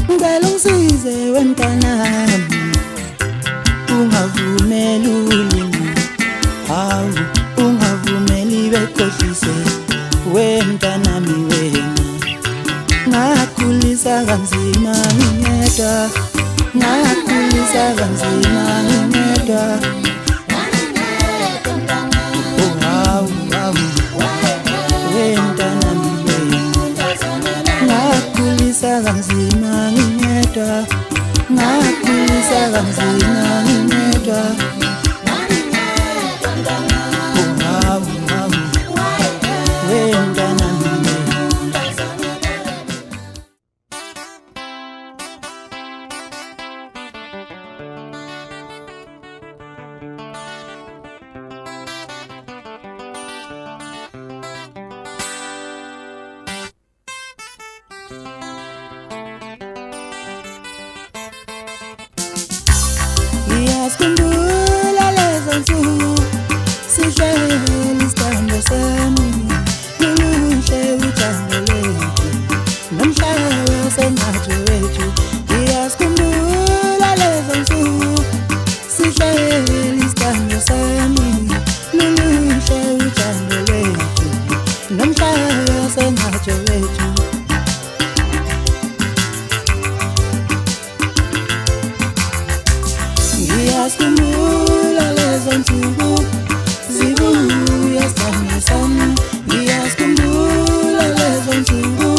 ngicela ungisize wemntanami, ungavumeli ulimi, hawu ungavumeli bekhohlise wemntanami wena. Ngakhulisa kanzima ngingedwa, ngakhulisa kanzima ngingedwa. Oh hawu hawu wemntanami wena. Ngakhulisa kanzima ngingedwa, ngakhulisa kanzima ngingedwa. Oh hawu hawu wemntanami wena. Ngiyazikhumbula lezo nsuku sihleli isithando sami, luluhle uthando lwethu nomhlaba sengathi wethu. Ngiyazikhumbula lezo nsuku sihleli isithando sami, luluhle uthando lwethu nomhlaba sengathi wethu. Ngiyazikhumbula lezo nsuku zibuya sithando sami, ngiyazikhumbula lezo nsuku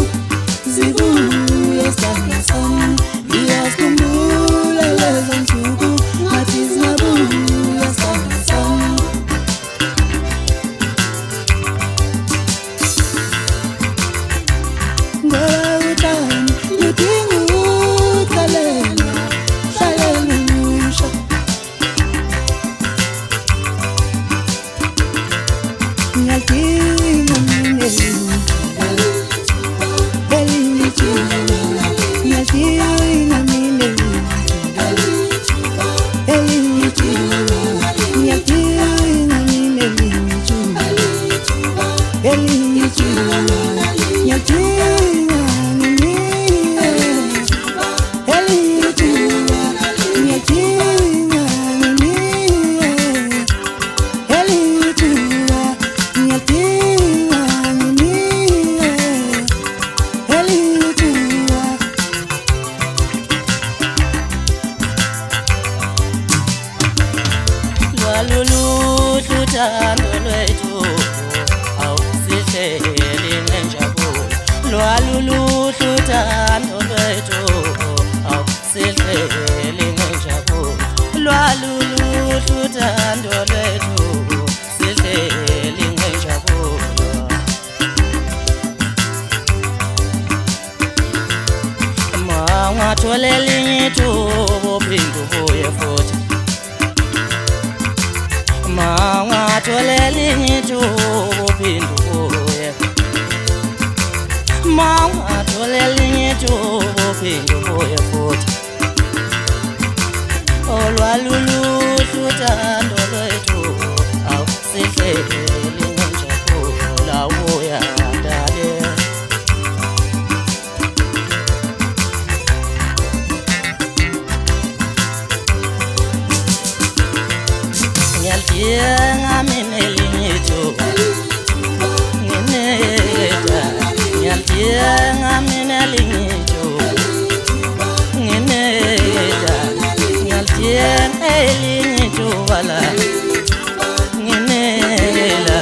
zibuya sithando sami, ngiyazikhumbula lezo nsuku ngathi zingabuya sithando sami. Ngoba uthando ludinga ukukhalelwa, hlalela ulusha. Ngiyadinga mina elinye ithuba, ngiyadinga mina elinye ithuba, ngiyadinga mina elinye ithuba, elinye ithuba, ngiyadinga mina elinye ithuba, ngiyadinga mina elinye ithuba. Lwaluluhle uthando lwethu awusihleli ngenjabulo, lwaluluhle uthando lwethu awusihleli ngenjabulo, lwaluluhle uthando lwethu sihleli ngenjabulo. Mangathola elinye ithuba uphinde ubuye futhi, mangathola elinye ithuba uphinde ubuye, mangathola elinye ithuba uphinde ubuye futhi. Olwaluluhle uthando lwethu awusihleli ngenjabulo, lawuya dade. Ngiyadinga mina elinye ithuba, ngineda. Ngiyadinga mina elinye ithuba, ngineda. Ngiyadinga elinye ithuba la, nginela.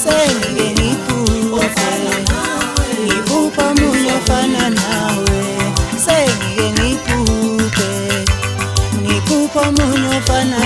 Sengike ngiphuze, ngibupha omunye ofana nawe. Sengike ngiphuze, ngibupha omunye ofana